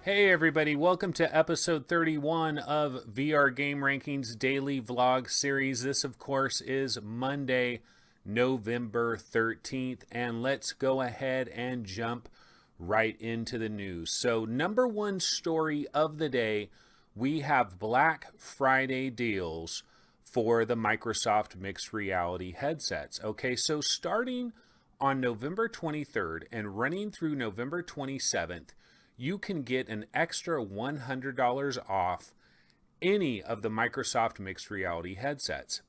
Hey everybody, welcome to episode 31 of VR Game Rankings Daily Vlog Series. This, of course, is Monday, November 13th, and let's go ahead and jump right into the news. So, number one story of the day, we have Black Friday deals for the Microsoft mixed reality headsets. Okay, so starting on November 23rd and running through November 27th, you can get an extra $100 off any of the Microsoft mixed reality headsets.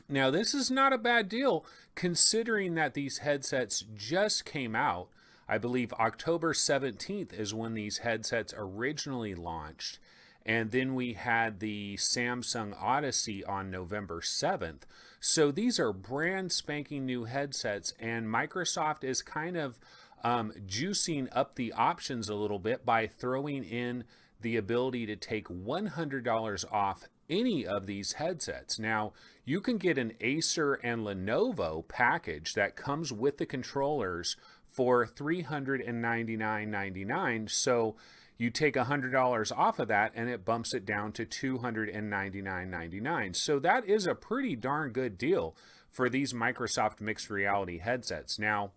Now, this is not a bad deal considering that these headsets just came out. I believe October 17th is when these headsets originally launched. And then we had the Samsung Odyssey on November 7th. So these are brand spanking new headsets, and Microsoft is kind of juicing up the options a little bit by throwing in the ability to take $100 off any of these headsets. Now, you can get an Acer and Lenovo package that comes with the controllers for $399.99. So you take $100 off of that and it bumps it down to $299.99. So that is a pretty darn good deal for these Microsoft mixed reality headsets. Now,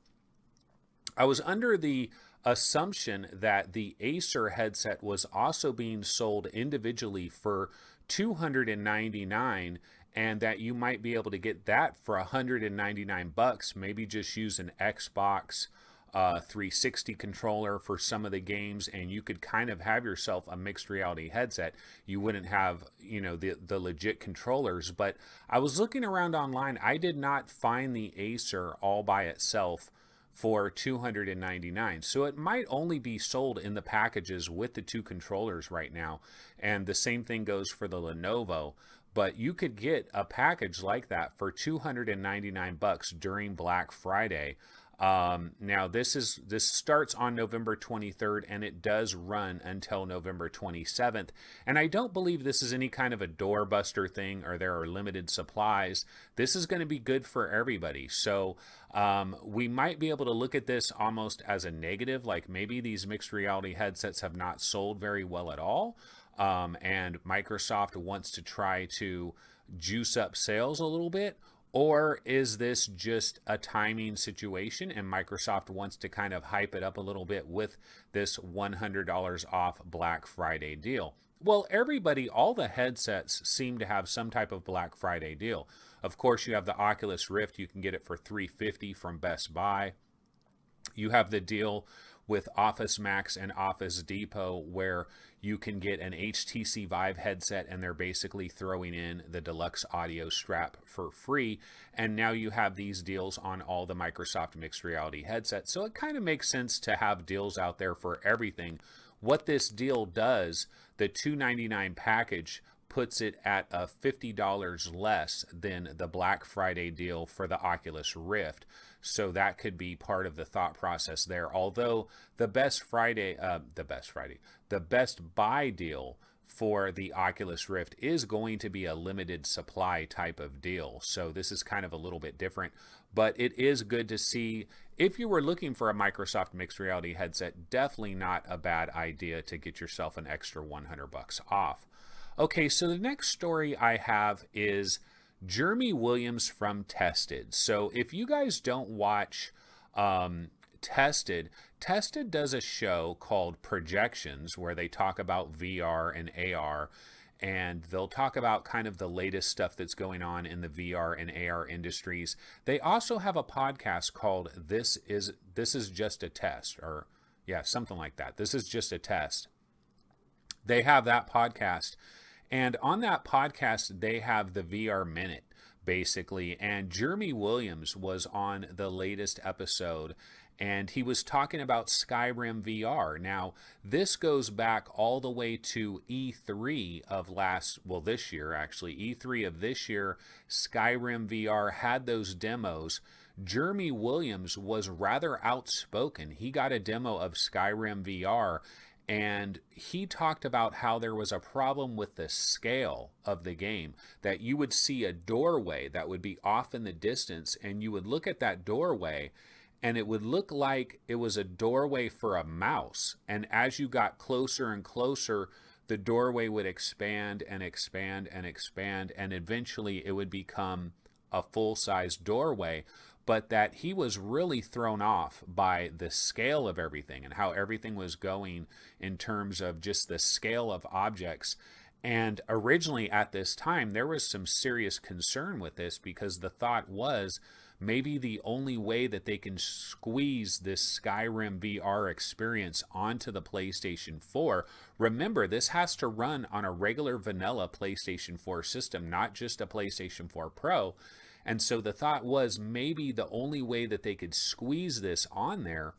I was under the assumption that the Acer headset was also being sold individually for $299 and that you might be able to get that for $199, maybe just use an Xbox 360 controller for some of the games, and you could kind of have yourself a mixed reality headset. You wouldn't have, the legit controllers, but I was looking around online. I did not find the Acer all by itself for $299. So it might only be sold in the packages with the two controllers right now. And the same thing goes for the Lenovo. But you could get a package like that for $299 during Black Friday. Now this starts on November 23rd and it does run until November 27th. And I don't believe this is any kind of a doorbuster thing or there are limited supplies. This is going to be good for everybody. So we might be able to look at this almost as a negative, like maybe these mixed reality headsets have not sold very well at all. And Microsoft wants to try to juice up sales a little bit. Or is this just a timing situation and Microsoft wants to kind of hype it up a little bit with this $100 off Black Friday deal? Well, all the headsets seem to have some type of Black Friday deal. Of course, you have the Oculus Rift. You can get it for $350 from Best Buy. You have the deal with Office Max and Office Depot where you can get an HTC Vive headset and they're basically throwing in the deluxe audio strap for free. And now you have these deals on all the Microsoft mixed reality headsets. So it kind of makes sense to have deals out there for everything. What this deal does, the $299 package puts it at $50 less than the Black Friday deal for the Oculus Rift. So that could be part of the thought process there. Although the Best Buy deal for the Oculus Rift is going to be a limited supply type of deal. So this is kind of a little bit different, but it is good to see. If you were looking for a Microsoft mixed reality headset, definitely not a bad idea to get yourself an extra $100 off. Okay, so the next story I have is Jeremy Williams from Tested. So if you guys don't watch Tested does a show called Projections where they talk about VR and AR, and they'll talk about kind of the latest stuff that's going on in the VR and AR industries. They also have a podcast called This is Just a Test, or yeah, something like that. This is Just a Test. They have that podcast. And on that podcast, they have the VR Minute, basically. And Jeremy Williams was on the latest episode, and he was talking about Skyrim VR. Now, this goes back all the way to E3 of this year, actually. E3 of this year, Skyrim VR had those demos. Jeremy Williams was rather outspoken. He got a demo of Skyrim VR, and he talked about how there was a problem with the scale of the game, that you would see a doorway that would be off in the distance, and you would look at that doorway and it would look like it was a doorway for a mouse. And as you got closer and closer, the doorway would expand and expand and expand, and eventually it would become a full-size doorway. But that he was really thrown off by the scale of everything and how everything was going in terms of just the scale of objects. And originally at this time, there was some serious concern with this, because the thought was maybe the only way that they can squeeze this Skyrim VR experience onto the PlayStation 4. Remember, this has to run on a regular vanilla PlayStation 4 system, not just a PlayStation 4 Pro. And so the thought was maybe the only way that they could squeeze this on there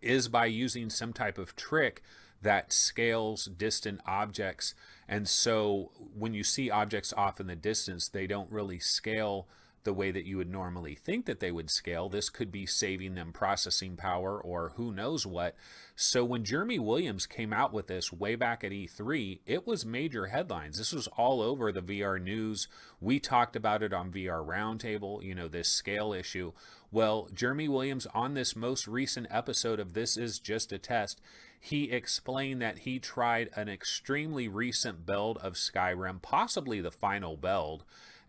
is by using some type of trick that scales distant objects. And so when you see objects off in the distance, they don't really scale the way that you would normally think that they would scale. This could be saving them processing power or who knows what. So when Jeremy Williams came out with this way back at E3, it was major headlines. This was all over the VR news. We talked about it on VR Roundtable, this scale issue. Well, Jeremy Williams, on this most recent episode of This Is Just a Test, he explained that he tried an extremely recent build of Skyrim, possibly the final build,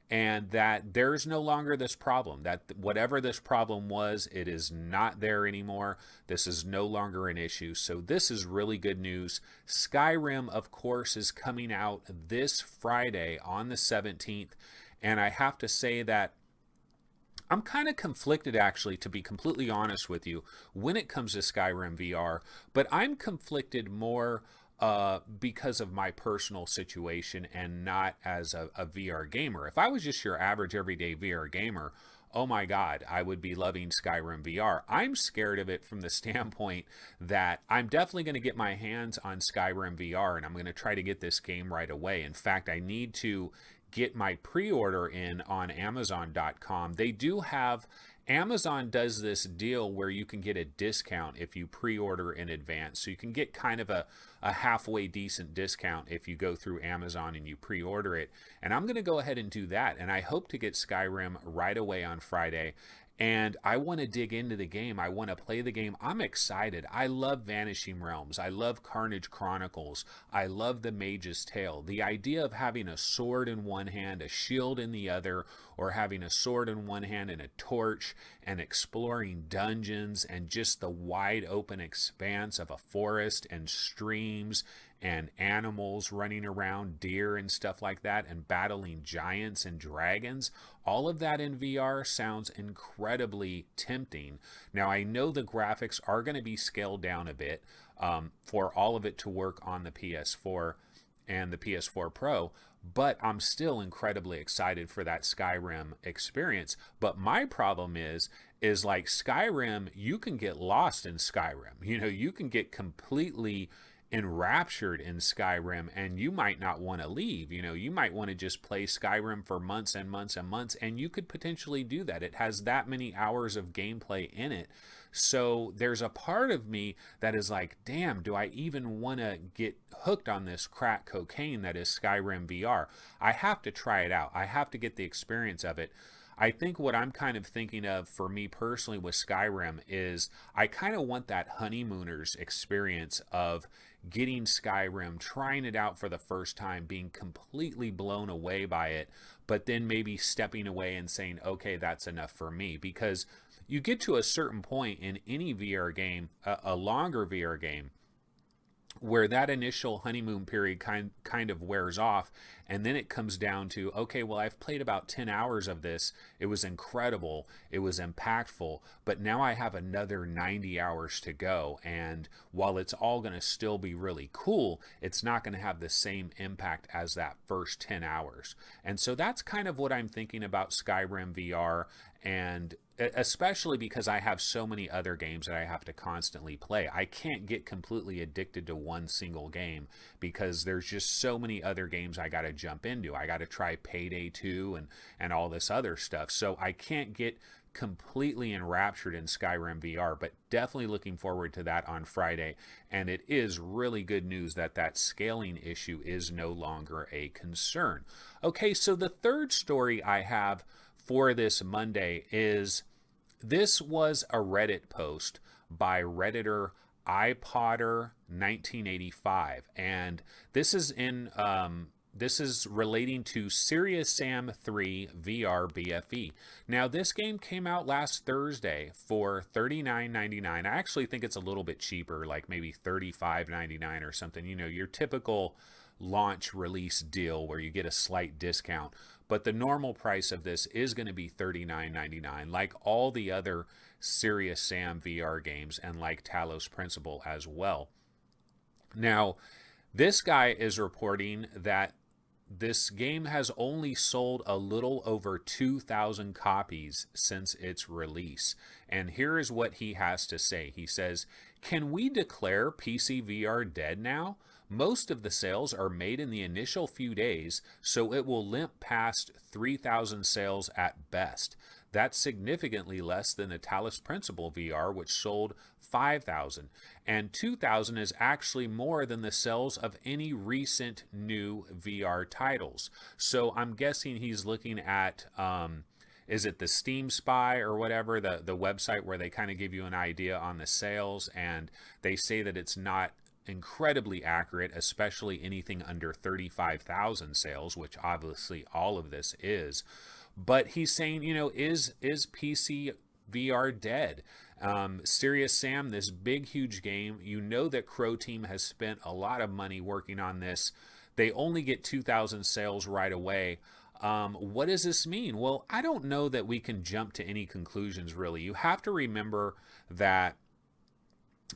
and that there's no longer this problem, that whatever this problem was, it is not there anymore. This is no longer an issue. So this is really good news. Skyrim, of course, is coming out this Friday on the 17th. And I have to say that I'm kind of conflicted, actually, to be completely honest with you, when it comes to Skyrim VR. But I'm conflicted more because of my personal situation and not as a VR gamer. If I was just your average everyday VR gamer, oh my God, I would be loving Skyrim VR. I'm scared of it from the standpoint that I'm definitely going to get my hands on Skyrim VR, and I'm going to try to get this game right away. In fact, I need to get my pre-order in on Amazon.com. They do have, Amazon does this deal where you can get a discount if you pre-order in advance. So you can get kind of a halfway decent discount if you go through Amazon and you pre-order it. And I'm going to go ahead and do that. And I hope to get Skyrim right away on Friday. And I want to dig into the game. I want to play the game. I'm excited. I love Vanishing Realms. I love Carnage Chronicles. I love The Mage's Tale. The idea of having a sword in one hand, a shield in the other, or having a sword in one hand and a torch, and exploring dungeons and just the wide open expanse of a forest and streams and animals running around, deer and stuff like that, and battling giants and dragons. All of that in VR sounds incredibly tempting. Now, I know the graphics are going to be scaled down a bit for all of it to work on the PS4 and the PS4 Pro, but I'm still incredibly excited for that Skyrim experience. But my problem is like Skyrim, you can get lost in Skyrim. You can get completely enraptured in Skyrim, and you might not want to leave. You might want to just play Skyrim for months and months and months, and you could potentially do that. It has that many hours of gameplay in it. So there's a part of me that is like, damn, do I even want to get hooked on this crack cocaine that is Skyrim VR? I have to try it out. I have to get the experience of it. I think what I'm kind of thinking of for me personally with Skyrim is I kind of want that honeymooners experience of getting Skyrim, trying it out for the first time, being completely blown away by it, but then maybe stepping away and saying, okay, that's enough for me. Because you get to a certain point in any VR game, a longer VR game, where that initial honeymoon period kind of wears off, and then it comes down to, okay, well, I've played about 10 hours of this. It was incredible. It was impactful. But now I have another 90 hours to go. And while it's all going to still be really cool, it's not going to have the same impact as that first 10 hours. And so that's kind of what I'm thinking about Skyrim VR, and especially because I have so many other games that I have to constantly play. I can't get completely addicted to one single game because there's just so many other games I got to jump into. I got to try Payday 2 and all this other stuff. So I can't get completely enraptured in Skyrim VR, but definitely looking forward to that on Friday. And it is really good news that that scaling issue is no longer a concern. Okay, so the third story I have for this Monday is This was a Reddit post by Redditor iPodder1985, and this is this is relating to Serious Sam 3 VR BFE. Now, this game came out last Thursday for $39.99. I actually think it's a little bit cheaper, like maybe $35.99 or something. You know, your typical launch release deal where you get a slight discount. But the normal price of this is going to be $39.99, like all the other Serious Sam VR games and like Talos Principle as well. Now, this guy is reporting that this game has only sold a little over 2,000 copies since its release. And here is what he has to say. He says, "Can we declare PC VR dead now? Most of the sales are made in the initial few days, so it will limp past 3,000 sales at best. That's significantly less than the Talos Principle VR, which sold 5,000. And 2,000 is actually more than the sales of any recent new VR titles." So I'm guessing he's looking at, is it the Steam Spy or whatever, the website where they kind of give you an idea on the sales, and they say that it's not incredibly accurate, especially anything under 35,000 sales, which obviously all of this is. But he's saying, you know, is PC VR dead? Serious Sam, this big, huge game, you know that Crow Team has spent a lot of money working on this. They only get 2,000 sales right away. What does this mean? Well, I don't know that we can jump to any conclusions, really. You have to remember that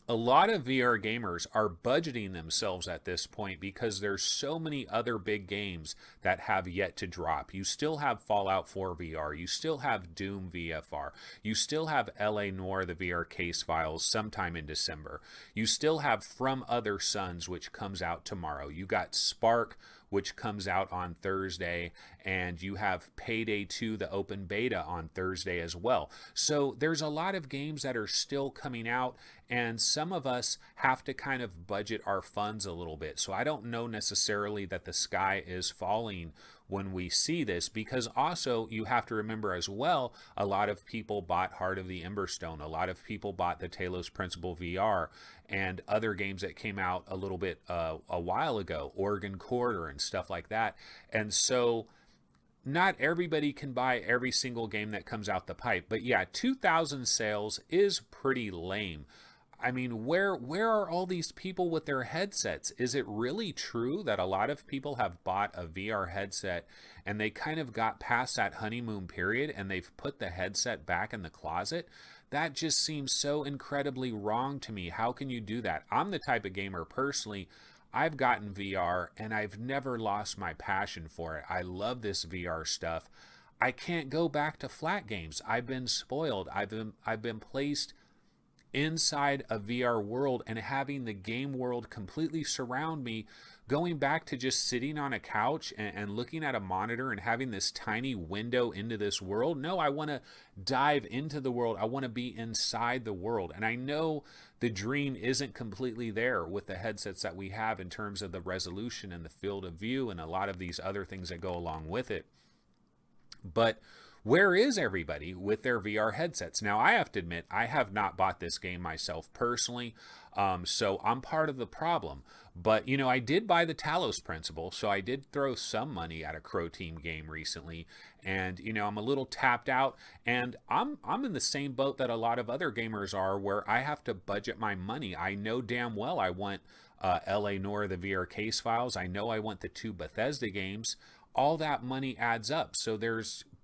a lot of VR gamers are budgeting themselves at this point because there's so many other big games that have yet to drop. You still have Fallout 4 VR, you still have Doom VFR, you still have LA Noire, the VR case files sometime in December. You still have From Other Suns, which comes out tomorrow. You got Spark, which comes out on Thursday, and you have Payday 2, the open beta, on Thursday as well. So there's a lot of games that are still coming out, and some of us have to kind of budget our funds a little bit. So I don't know necessarily that the sky is falling when we see this, because also you have to remember as well, a lot of people bought Heart of the Emberstone, a lot of people bought the Talos Principle VR, and other games that came out a little bit a while ago, Oregon Corridor and stuff like that. And so not everybody can buy every single game that comes out the pipe. But yeah, 2,000 sales is pretty lame. I mean, where are all these people with their headsets? Is it really true that a lot of people have bought a VR headset and they kind of got past that honeymoon period and they've put the headset back in the closet? That just seems so incredibly wrong to me. How can you do that? I'm the type of gamer personally, I've gotten VR and I've never lost my passion for it. I love this VR stuff. I can't go back to flat games. I've been spoiled. I've been placed inside a VR world and having the game world completely surround me, going back to just sitting on a couch and looking at a monitor and having this tiny window into this world. No, I want to dive into the world. I want to be inside the world. And I know the dream isn't completely there with the headsets that we have in terms of the resolution and the field of view and a lot of these other things that go along with it. But where is everybody with their VR headsets? Now, I have to admit, I have not bought this game myself personally, so I'm part of the problem. But, you know, I did buy the Talos Principle, so I did throw some money at a Crow Team game recently, and, you know, I'm a little tapped out, and I'm in the same boat that a lot of other gamers are, where I have to budget my money. I know damn well I want LA Noire, the VR case files. I know I want the 2 Bethesda games. All that money adds up, so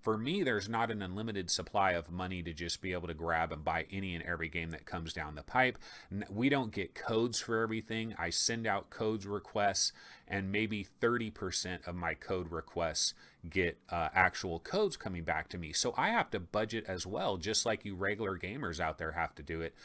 for me, there's not an unlimited supply of money to just be able to grab and buy any and every game that comes down the pipe. We don't get codes for everything. I send out codes requests, and maybe 30% of my code requests get actual codes coming back to me. So I have to budget as well, just like you regular gamers out there have to do it.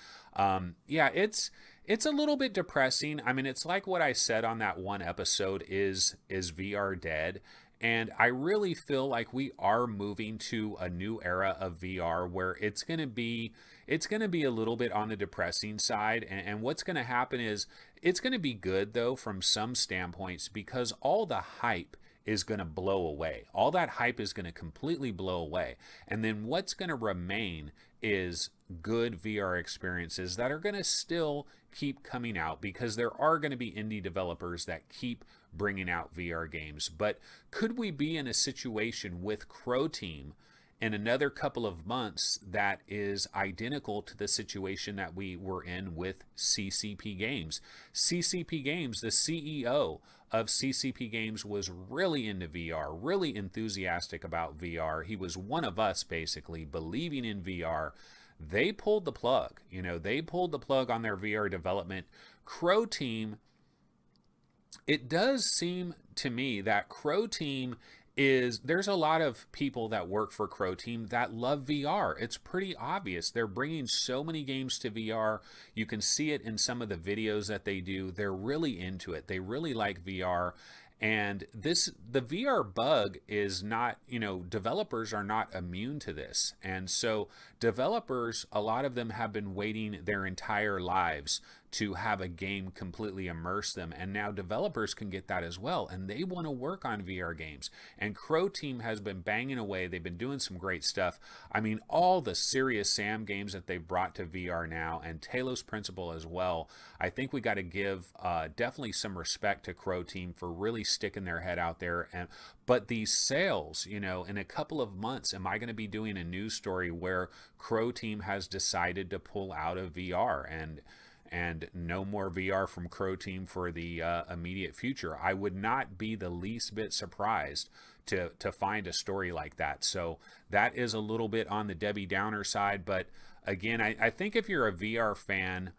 Yeah, it's a little bit depressing. I mean, it's like what I said on that one episode, is VR dead? And I really feel like we are moving to a new era of VR where it's going to be a little bit on the depressing side. And what's going to happen is it's going to be good, though, from some standpoints, because all the hype is going to blow away. All that hype is going to completely blow away. And then what's going to remain is good VR experiences that are going to still keep coming out, because there are going to be indie developers that keep bringing out VR games. But could we be in a situation with Crow Team in another couple of months that is identical to the situation that we were in with CCP Games? CCP Games, the CEO of CCP Games, was really into VR, really enthusiastic about VR. He was one of us, basically, believing in VR. They pulled the plug. They pulled the plug on their VR development. Crow Team, it does seem to me that Crow Team there's a lot of people that work for Crow Team that love VR. It's pretty obvious. They're bringing so many games to VR. You can see it in some of the videos that they do. They're really into it. They really like VR. And the VR bug is not, developers are not immune to this. And so developers, a lot of them have been waiting their entire lives to have a game completely immerse them. And now developers can get that as well. And they want to work on VR games. And Crow Team has been banging away. They've been doing some great stuff. I mean, all the Serious Sam games that they've brought to VR now, and Talos Principle as well. I think we got to give definitely some respect to Crow Team for really sticking their head out there. But these sales, in a couple of months, am I going to be doing a news story where Crow Team has decided to pull out of VR and no more VR from Crow Team for the immediate future? I would not be the least bit surprised to find a story like that. So that is a little bit on the Debbie Downer side. But again, I think if you're a VR fan,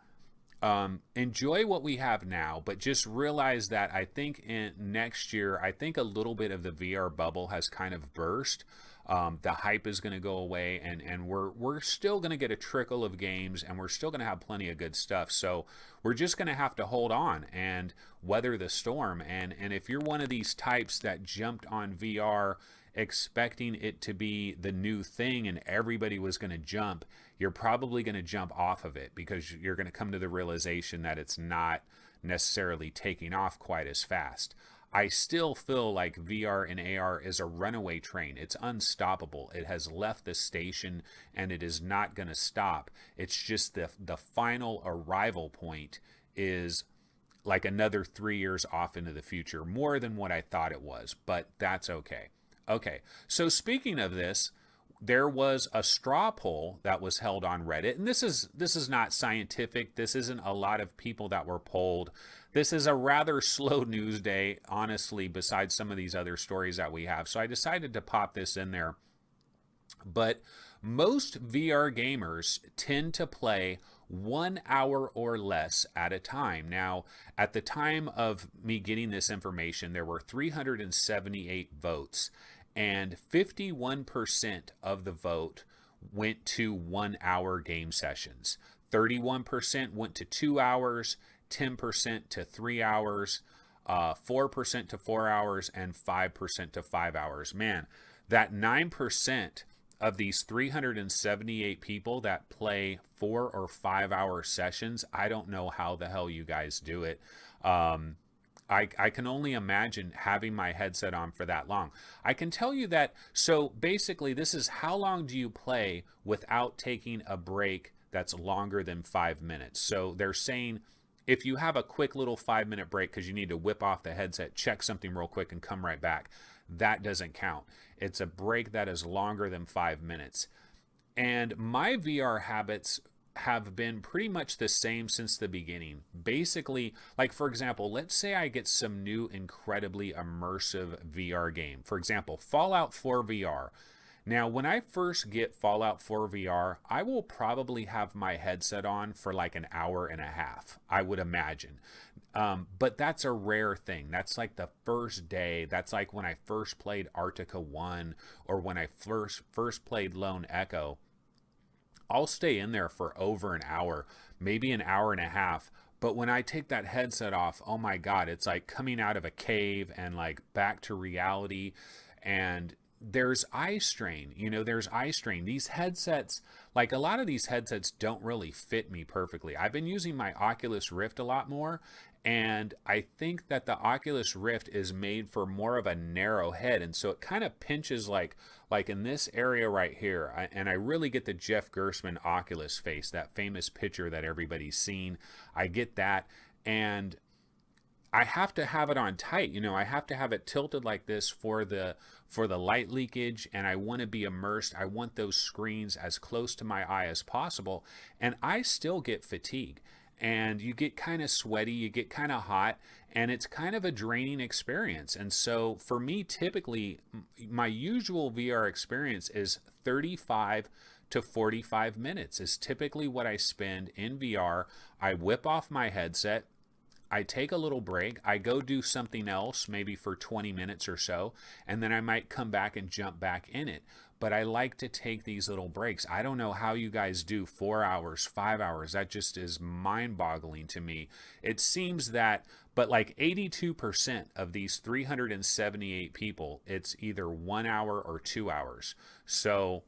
enjoy what we have now, but just realize that I think in next year, I think a little bit of the VR bubble has kind of burst. The hype is going to go away, and we're still going to get a trickle of games, and we're still going to have plenty of good stuff. So we're just going to have to hold on and weather the storm. And if you're one of these types that jumped on VR expecting it to be the new thing and everybody was going to jump, you're probably going to jump off of it, because you're going to come to the realization that it's not necessarily taking off quite as fast. I still feel like VR and AR is a runaway train. It's unstoppable. It has left the station and it is not going to stop. It's just the final arrival point is like another 3 years off into the future, more than what I thought it was, but that's okay. Okay, so speaking of this, there was a straw poll that was held on Reddit, and this is not scientific. This isn't a lot of people that were polled. This is a rather slow news day, honestly, besides some of these other stories that we have. So I decided to pop this in there. But most VR gamers tend to play 1 hour or less at a time. Now, at the time of me getting this information, there were 378 votes, and 51% of the vote went to 1 hour game sessions. 31% went to 2 hours, 10% to 3 hours, 4% to 4 hours, and 5% to 5 hours. Man, that 9% of these 378 people that play 4 or 5 hour sessions, I don't know how the hell you guys do it. I can only imagine having my headset on for that long. I can tell you that, so basically this is how long do you play without taking a break that's longer than 5 minutes. So they're saying if you have a quick little 5-minute break because you need to whip off the headset, check something real quick and come right back, that doesn't count. It's a break that is longer than 5 minutes. And my VR habits have been pretty much the same since the beginning. Basically, like for example, let's say I get some new incredibly immersive VR game. For example, Fallout 4 VR. Now, when I first get Fallout 4 VR, I will probably have my headset on for like an hour and a half, I would imagine. But that's a rare thing. That's like the first day. That's like when I first played Arctica 1 or when I first played Lone Echo. I'll stay in there for over an hour, maybe an hour and a half. But when I take that headset off, oh my God, it's like coming out of a cave and like back to reality. And there's eye strain. There's eye strain. These headsets, like a lot of these headsets, don't really fit me perfectly. I've been using my Oculus Rift a lot more, and I think that the Oculus Rift is made for more of a narrow head, and so it kind of pinches like in this area right here. And I really get the Jeff Gerstmann Oculus face, that famous picture that everybody's seen. I get that, and I have to have it on tight. I have to have it tilted like this for the light leakage, and I want to be immersed. I want those screens as close to my eye as possible, and I still get fatigue. And you get kind of sweaty, you get kind of hot, and it's kind of a draining experience. And so for me, typically, my usual VR experience is 35 to 45 minutes is typically what I spend in VR. I whip off my headset, I take a little break, I go do something else, maybe for 20 minutes or so, and then I might come back and jump back in it. But I like to take these little breaks. I don't know how you guys do 4 hours, 5 hours. That just is mind-boggling to me. It seems that, but like 82% of these 378 people, it's either 1 hour or 2 hours. So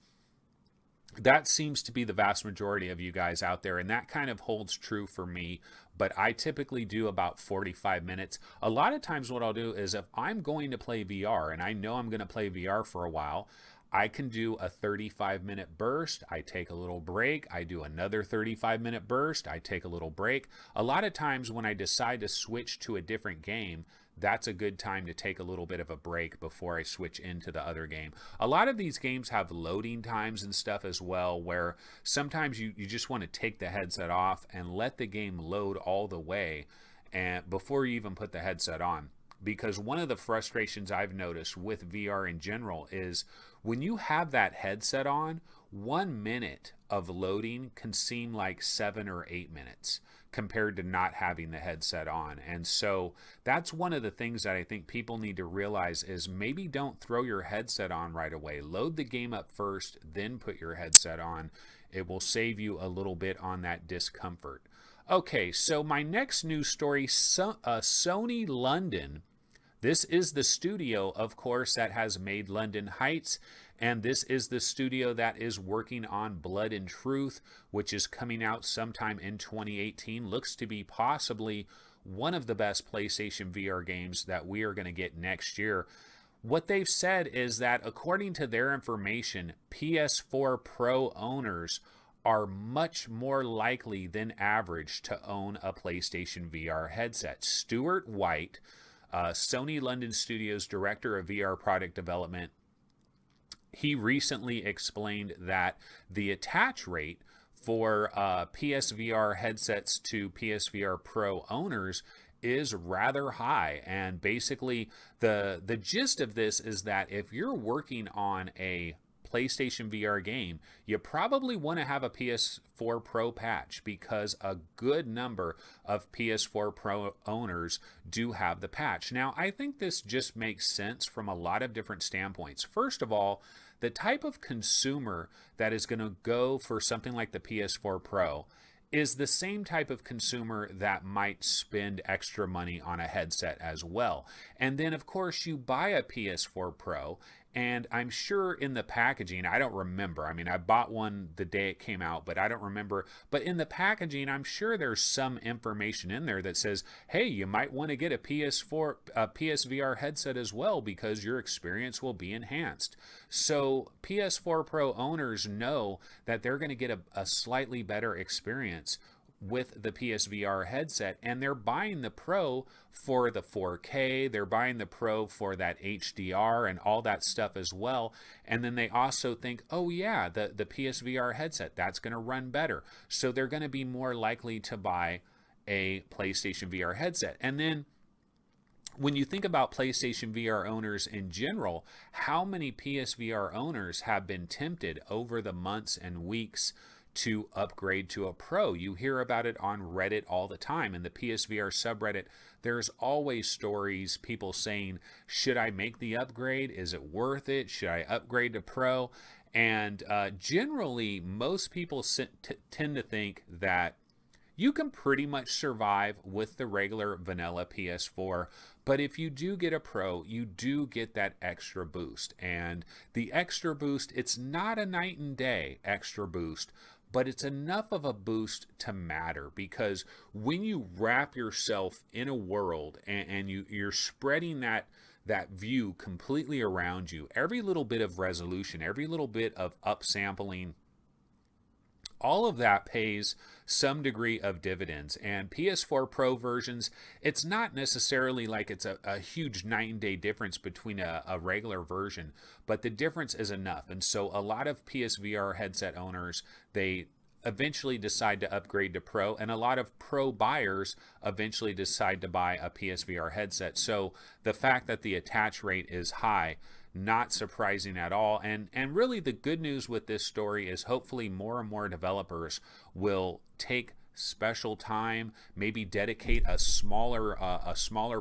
that seems to be the vast majority of you guys out there, and that kind of holds true for me. But I typically do about 45 minutes. A lot of times what I'll do is, if I'm going to play VR and I know I'm going to play VR for a while, I can do a 35-minute burst, I take a little break, I do another 35-minute burst, I take a little break. A lot of times when I decide to switch to a different game, that's a good time to take a little bit of a break before I switch into the other game. A lot of these games have loading times and stuff as well, where sometimes you just want to take the headset off and let the game load all the way and before you even put the headset on. Because one of the frustrations I've noticed with VR in general is when you have that headset on, 1 minute of loading can seem like 7 or 8 minutes compared to not having the headset on. And so that's one of the things that I think people need to realize is maybe don't throw your headset on right away. Load the game up first, then put your headset on. It will save you a little bit on that discomfort. Okay, so my next news story, Sony London. This is the studio, of course, that has made London Heights, and this is the studio that is working on Blood and Truth, which is coming out sometime in 2018. Looks to be possibly one of the best PlayStation VR games that we are going to get next year. What they've said is that, according to their information, PS4 Pro owners are much more likely than average to own a PlayStation VR headset. Stuart White, Sony London Studios Director of VR Product Development, he recently explained that the attach rate for PSVR headsets to PSVR Pro owners is rather high. And basically, the gist of this is that if you're working on a PlayStation VR game, you probably want to have a PS4 Pro patch, because a good number of PS4 Pro owners do have the patch. Now, I think this just makes sense from a lot of different standpoints. First of all, the type of consumer that is going to go for something like the PS4 Pro is the same type of consumer that might spend extra money on a headset as well. And then, of course, you buy a PS4 Pro, and I'm sure in the packaging, I don't remember. I mean, I bought one the day it came out, but I don't remember. But in the packaging, I'm sure there's some information in there that says, hey, you might want to get a PSVR headset as well, because your experience will be enhanced. So PS4 Pro owners know that they're going to get a slightly better experience with the PSVR headset, and they're buying the Pro for the 4K, they're buying the Pro for that HDR and all that stuff as well. And then they also think, oh yeah, the PSVR headset, that's going to run better. So they're going to be more likely to buy a PlayStation VR headset. And then when you think about PlayStation VR owners in general, how many PSVR owners have been tempted over the months and weeks to upgrade to a Pro? You hear about it on Reddit all the time. In the PSVR subreddit, there's always stories, people saying, should I make the upgrade? Is it worth it? Should I upgrade to Pro? And generally, most people tend to think that you can pretty much survive with the regular vanilla PS4, But if you do get a Pro, you do get that extra boost. And the extra boost, it's not a night and day extra boost, but it's enough of a boost to matter, because when you wrap yourself in a world and you're spreading that view completely around you, every little bit of resolution, every little bit of upsampling, all of that pays some degree of dividends. And PS4 Pro versions, it's not necessarily like it's a huge night and day difference between a regular version, but the difference is enough. And so a lot of PSVR headset owners, they eventually decide to upgrade to Pro, and a lot of Pro buyers eventually decide to buy a PSVR headset. So the fact that the attach rate is high, not surprising at all. And really the good news with this story is hopefully more and more developers will take special time, maybe dedicate a smaller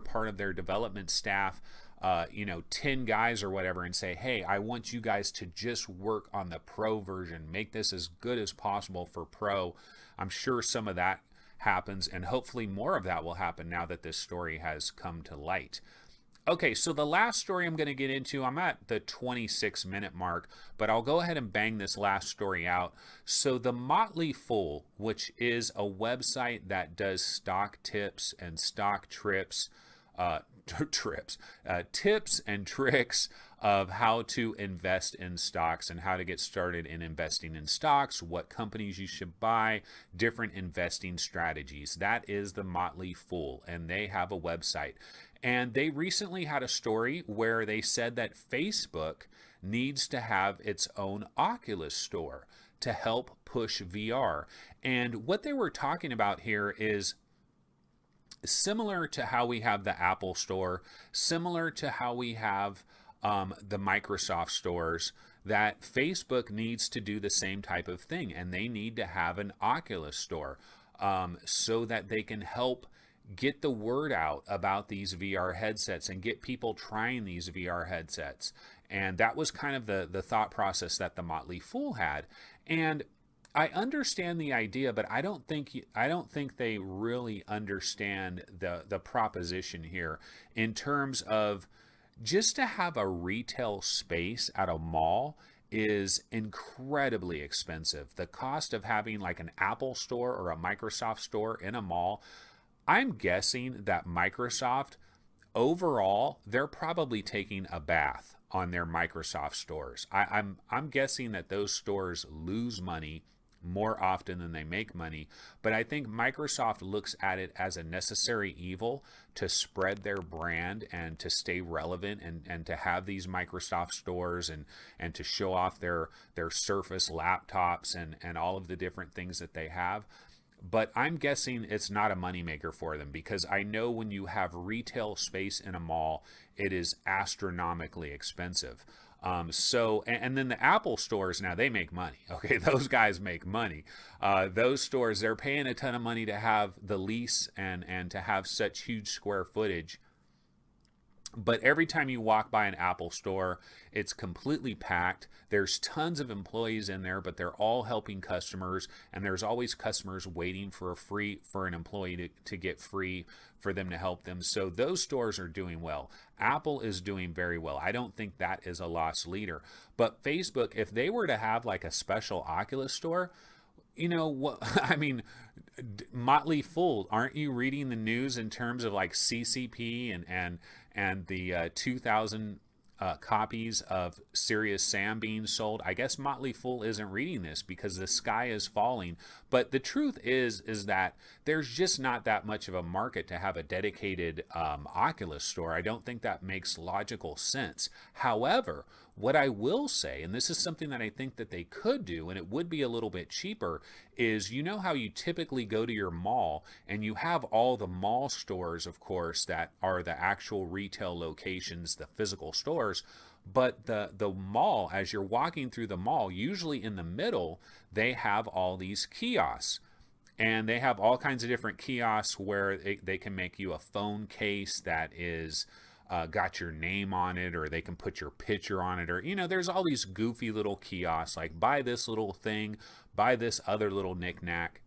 part of their development staff, 10 guys or whatever, and say, hey, I want you guys to just work on the Pro version, make this as good as possible for Pro. I'm sure some of that happens, and hopefully more of that will happen now that this story has come to light. Okay, so the last story I'm going to get into, I'm at the 26-minute mark, but I'll go ahead and bang this last story out. So the Motley Fool, which is a website that does stock tips and stock tips and tricks of how to invest in stocks and how to get started in investing in stocks, what companies you should buy, different investing strategies. That is the Motley Fool, and they have a website. And they recently had a story where they said that Facebook needs to have its own Oculus store to help push VR. And what they were talking about here is similar to how we have the Apple Store, similar to how we have the Microsoft stores, that Facebook needs to do the same type of thing, and they need to have an Oculus store so that they can help get the word out about these VR headsets and get people trying these VR headsets. And that was kind of the thought process that the Motley Fool had. And I understand the idea, but I don't think they really understand the proposition here in terms of just to have a retail space at a mall is incredibly expensive. The cost of having like an Apple store or a Microsoft store in a mall, I'm guessing that Microsoft overall, they're probably taking a bath on their Microsoft stores. I'm guessing that those stores lose money more often than they make money, but I think Microsoft looks at it as a necessary evil to spread their brand and to stay relevant and to have these Microsoft stores and to show off their Surface laptops and all of the different things that they have. But I'm guessing it's not a moneymaker for them, because I know when you have retail space in a mall, it is astronomically expensive. And then the Apple stores, now they make money. Okay, those guys make money. Those stores, they're paying a ton of money to have the lease and to have such huge square footage. But every time you walk by an Apple store, it's completely packed. There's tons of employees in there, but they're all helping customers, and there's always customers waiting for an employee to get free for them to help them. So those stores are doing well. Apple is doing very well. I don't think that is a loss leader. But Facebook, if they were to have like a special Oculus store, you know what? I mean, Motley Fool, aren't you reading the news in terms of like CCP and the 2,000 copies of Serious Sam being sold? I guess Motley Fool isn't reading this because the sky is falling. But the truth is that there's just not that much of a market to have a dedicated Oculus store. I don't think that makes logical sense. However, what I will say, and this is something that I think that they could do, and it would be a little bit cheaper, is you know how you typically go to your mall and you have all the mall stores, of course, that are the actual retail locations, the physical stores, but the mall, as you're walking through the mall, usually in the middle, they have all these kiosks. And they have all kinds of different kiosks where they can make you a phone case that is got your name on it, or they can put your picture on it, or there's all these goofy little kiosks like buy this little thing, buy this other little knickknack.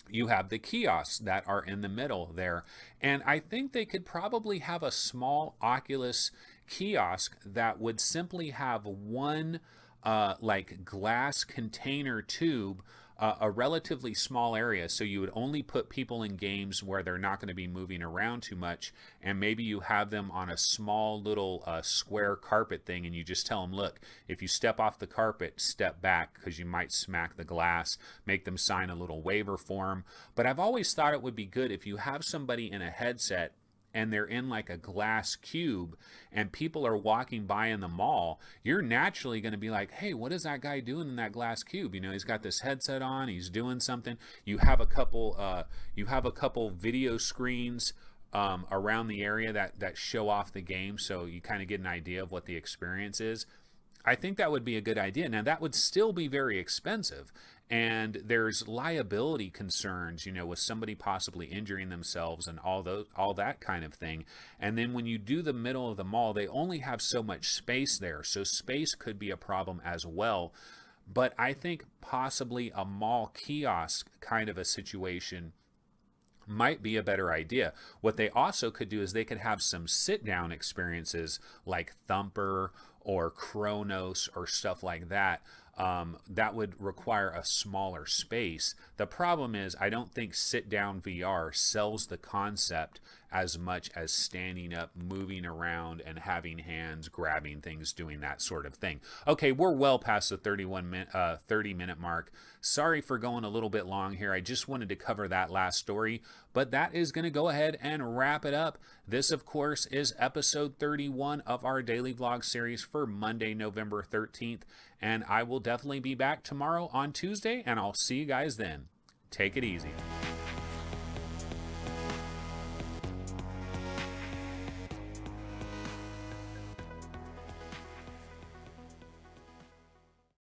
You have the kiosks that are in the middle there. And I think they could probably have a small Oculus kiosk that would simply have one like glass container tube, a relatively small area. So you would only put people in games where they're not going to be moving around too much. And maybe you have them on a small little square carpet thing, and you just tell them, look, if you step off the carpet, step back because you might smack the glass, make them sign a little waiver form. But I've always thought it would be good if you have somebody in a headset and they're in like a glass cube and people are walking by in the mall, you're naturally going to be like, hey, what is that guy doing in that glass cube? You know, he's got this headset on, he's doing something. You have a couple video screens around the area that show off the game, so you kind of get an idea of what the experience is. I think that would be a good idea. Now, that would still be very expensive, and there's liability concerns, you know, with somebody possibly injuring themselves and all that kind of thing. And then when you do the middle of the mall, they only have so much space there, so space could be a problem as well. But I think possibly a mall kiosk kind of a situation might be a better idea. What they also could do is they could have some sit down experiences like Thumper or Chronos or stuff like that. That would require a smaller space. The problem is, I don't think sit down VR sells the concept as much as standing up, moving around, and having hands, grabbing things, doing that sort of thing. Okay, we're well past the 30-minute mark. Sorry for going a little bit long here. I just wanted to cover that last story, but that is going to go ahead and wrap it up. This, of course, is episode 31 of our daily vlog series for Monday, November 13th, and I will definitely be back tomorrow on Tuesday, and I'll see you guys then. Take it easy.